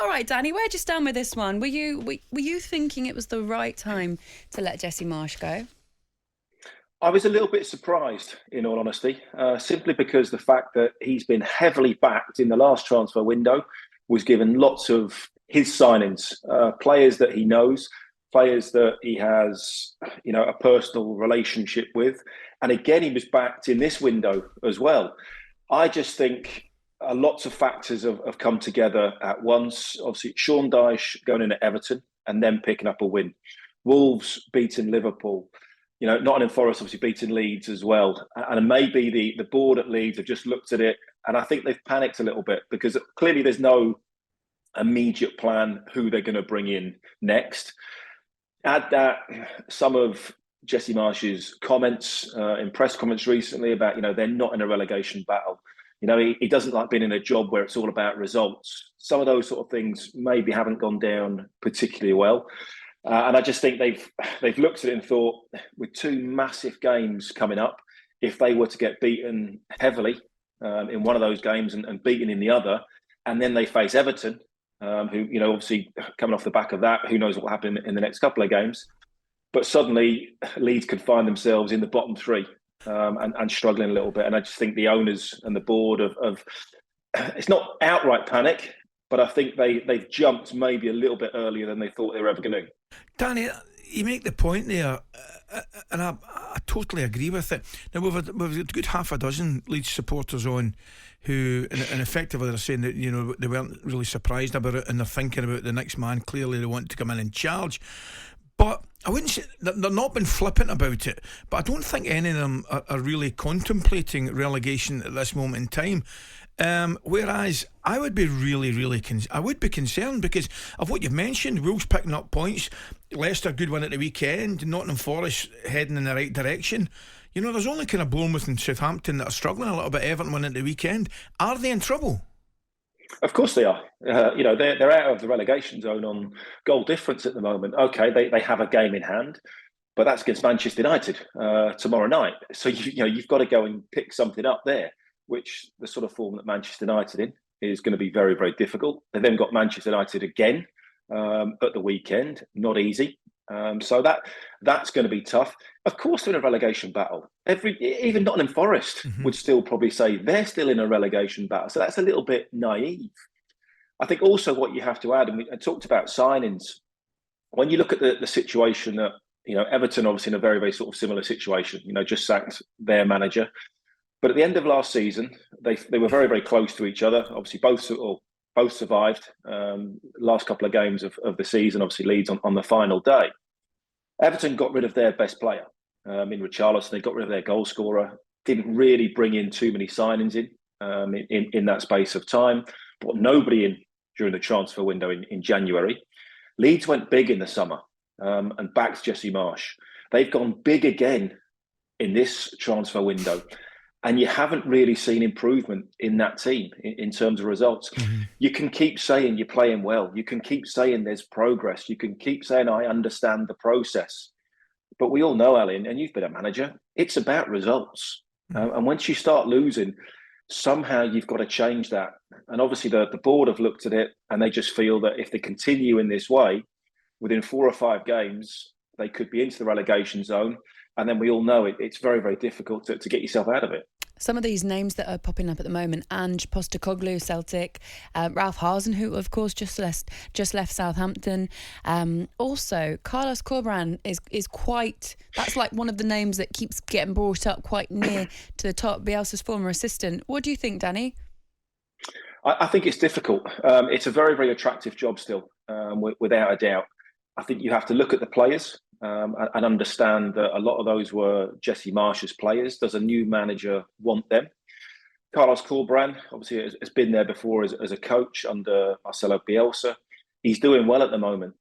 All right, Danny, where'd you stand with this one? Were you thinking it was the right time to let Jesse Marsch go? I was a little bit surprised, in all honesty, simply because the fact that he's been heavily backed in the last transfer window, was given lots of his signings, players that he knows, players that he has, a personal relationship with. And again, he was backed in this window as well. I just think lots of factors have come together at once. Obviously, Sean Dyche going in at Everton and then picking up a win. Wolves beating Liverpool. Nottingham Forest obviously beating Leeds as well. And maybe the board at Leeds have just looked at it, and I think they've panicked a little bit because clearly there's no immediate plan who they're going to bring in next. Add that some of Jesse Marsch's comments in press comments recently about, they're not in a relegation battle. He doesn't like being in a job where it's all about results. Some of those sort of things maybe haven't gone down particularly well. And I just think they've looked at it and thought, with two massive games coming up, if they were to get beaten heavily in one of those games and beaten in the other, and then they face Everton, who, obviously coming off the back of that, who knows what will happen in the next couple of games. But suddenly Leeds could find themselves in the bottom three and struggling a little bit. And I just think the owners and the board of it's not outright panic, but I think they've jumped maybe a little bit earlier than they thought they were ever going to. Danny, you make the point there, and I totally agree with it. Now, we've got a good half a dozen Leeds supporters on who, and effectively, they're saying that they weren't really surprised about it, and they're thinking about the next man. Clearly, they want to come in and charge. But I wouldn't say they're not been flippant about it, but I don't think any of them are really contemplating relegation at this moment in time. Whereas I would be really concerned because of what you've mentioned. Wolves picking up points, Leicester good win at the weekend, Nottingham Forest heading in the right direction. There's only kind of Bournemouth and Southampton that are struggling a little bit. Everton win at the weekend. Are they in trouble? Of course they are. They're out of the relegation zone on goal difference at the moment. Okay, they have a game in hand, but that's against Manchester United tomorrow night. So you've got to go and pick something up there, which the sort of form that Manchester United in is going to be very, very difficult. They've then got Manchester United again at the weekend. Not easy. So that's going to be tough. Of course, they're in a relegation battle. Even Nottingham Forest would still probably say they're still in a relegation battle. So that's a little bit naive. I think also what you have to add, and I talked about signings. When you look at the situation that, Everton obviously in a very, very sort of similar situation, just sacked their manager. But at the end of last season, they were very, very close to each other. Obviously, both survived last couple of games of the season. Obviously, Leeds on the final day. Everton got rid of their best player in Richarlison. They got rid of their goal scorer. Didn't really bring in too many signings in that space of time. Brought nobody in during the transfer window in January. Leeds went big in the summer and backed Jesse Marsch. They've gone big again in this transfer window. And you haven't really seen improvement in that team in terms of results. You can keep saying you're playing well. You can keep saying there's progress. You can keep saying, I understand the process. But we all know, Alan, and you've been a manager, it's about results. And once you start losing, somehow you've got to change that. And obviously the board have looked at it and they just feel that if they continue in this way, within 4 or 5 games, they could be into the relegation zone. And then we all know it's very, very difficult to get yourself out of it. Some of these names that are popping up at the moment: Ange Postecoglou, Celtic, Ralph Hasen, who of course just left Southampton. Also, Carlos Corberán is quite. That's like one of the names that keeps getting brought up quite near to the top. Bielsa's former assistant. What do you think, Danny? I think it's difficult. It's a very, very attractive job still, without a doubt. I think you have to look at the players. And understand that a lot of those were Jesse Marsch's players. Does a new manager want them? Carlos Corberán obviously has been there before as a coach under Marcelo Bielsa. He's doing well at the moment.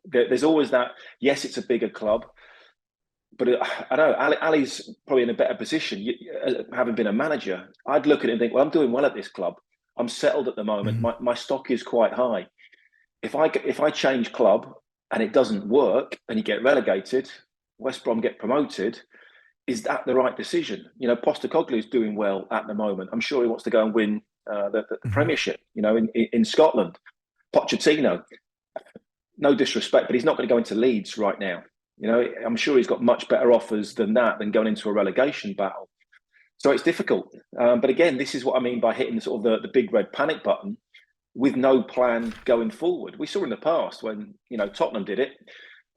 There's always that. Yes, it's a bigger club, but I don't know. Ali's probably in a better position, having been a manager. I'd look at it and think, well, I'm doing well at this club. I'm settled at the moment. My stock is quite high. If I change club and it doesn't work and you get relegated, West Brom get promoted, is that the right decision? Postecoglou is doing well at the moment. I'm sure he wants to go and win the Premiership, in Scotland. Pochettino, no disrespect, but he's not going to go into Leeds right now. I'm sure he's got much better offers than that, than going into a relegation battle. So it's difficult. But again, this is what I mean by hitting sort of the big red panic button with no plan going forward. We saw in the past when, Tottenham did it.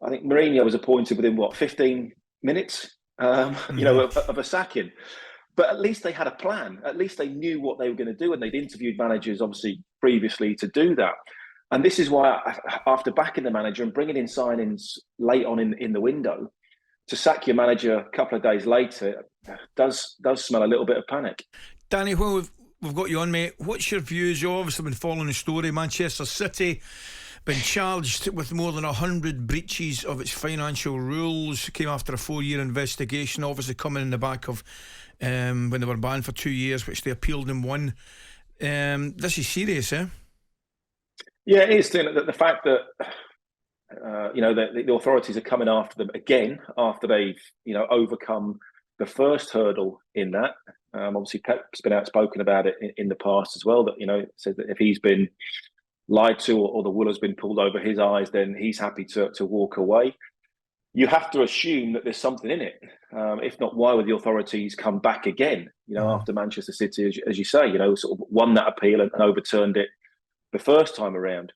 I think Mourinho was appointed within 15 minutes, of a sacking. But at least they had a plan. At least they knew what they were going to do, and they'd interviewed managers, obviously, previously to do that. And this is why, after backing the manager and bringing in signings late on in the window, to sack your manager a couple of days later does smell a little bit of panic. Danny, well, we've got you on, mate. What's your views? You've obviously been following the story. Manchester City been charged with more than 100 breaches of its financial rules. Came after a 4-year investigation, obviously coming in the back of when they were banned for 2 years, which they appealed and won. This is serious, eh? Yeah, it is. The fact that the authorities are coming after them again after they've overcome the first hurdle in that. Obviously, Pep's been outspoken about it in the past as well. That said that if he's been lied to or the wool has been pulled over his eyes, then he's happy to walk away. You have to assume that there's something in it. If not, why would the authorities come back again? After Manchester City, as you say, sort of won that appeal and overturned it the first time around.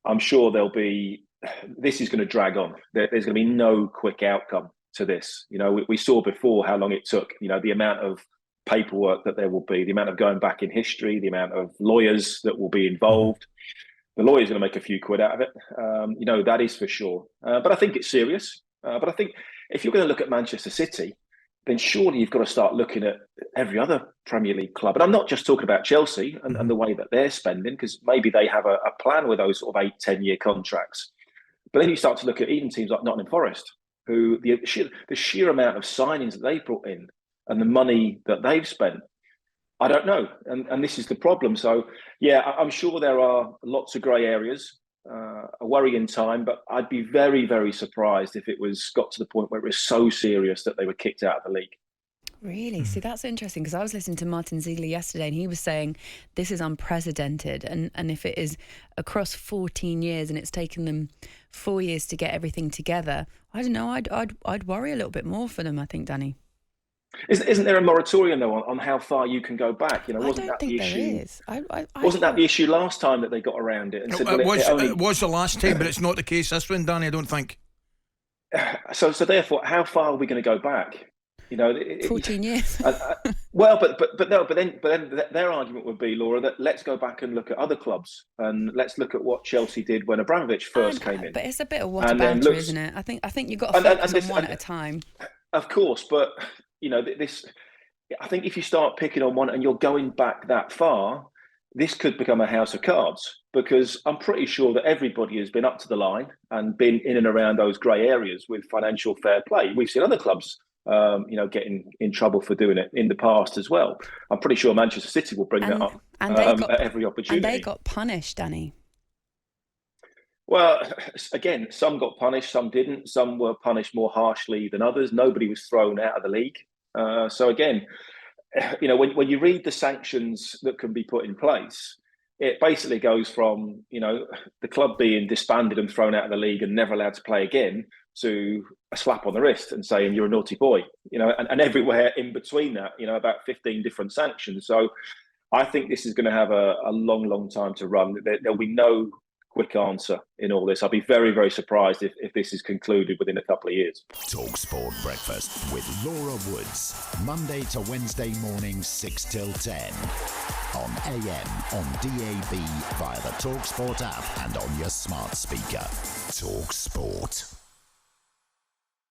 I'm sure this is going to drag on. There's going to be no quick outcome to this. We saw before how long it took. The amount of paperwork that there will be, the amount of going back in history, the amount of lawyers that will be involved. The lawyer's going to make a few quid out of it. That is for sure. But I think it's serious. But I think if you're going to look at Manchester City, then surely you've got to start looking at every other Premier League club. And I'm not just talking about Chelsea and the way that they're spending, because maybe they have a plan with those sort of 8-10-year contracts. But then you start to look at even teams like Nottingham Forest, who the sheer amount of signings that they've brought in and the money that they've spent, I don't know. And this is the problem. So, yeah, I'm sure there are lots of grey areas, a worrying time, but I'd be very, very surprised if it got to the point where it was so serious that they were kicked out of the league. Really? See, that's interesting, because I was listening to Martin Ziegler yesterday and he was saying this is unprecedented, and if it is across 14 years and it's taken them 4 years to get everything together, I don't know, I'd worry a little bit more for them, I think, Danny. Isn't there a moratorium though on how far you can go back? Wasn't that the issue? Wasn't that the issue last time that they got around it? And said, it was the last time, but it's not the case this one, Danny, I don't think. So therefore, how far are we going to go back? 14 years. Well, but then their argument would be, Laura, that let's go back and look at other clubs and let's look at what Chelsea did when Abramovich first came in. But it's a bit of whataboutery, isn't it? I think you've got to focus on one at a time. Of course, but this. I think if you start picking on one and you're going back that far, this could become a house of cards, because I'm pretty sure that everybody has been up to the line and been in and around those grey areas with financial fair play. We've seen other clubs getting in trouble for doing it in the past as well. I'm pretty sure Manchester City will bring that up at every opportunity. And they got punished, Danny. Well, again, some got punished, some didn't. Some were punished more harshly than others. Nobody was thrown out of the league. So again, when you read the sanctions that can be put in place, it basically goes from, the club being disbanded and thrown out of the league and never allowed to play again, to a slap on the wrist and saying you're a naughty boy, and everywhere in between that, about 15 different sanctions. So I think this is going to have a long, long time to run. There'll be no quick answer in all this. I'll be very, very surprised if this is concluded within a couple of years. talkSPORT Breakfast with Laura Woods, Monday to Wednesday mornings 6 till 10 on AM, on DAB, via the talkSPORT app and on your smart speaker. talkSPORT.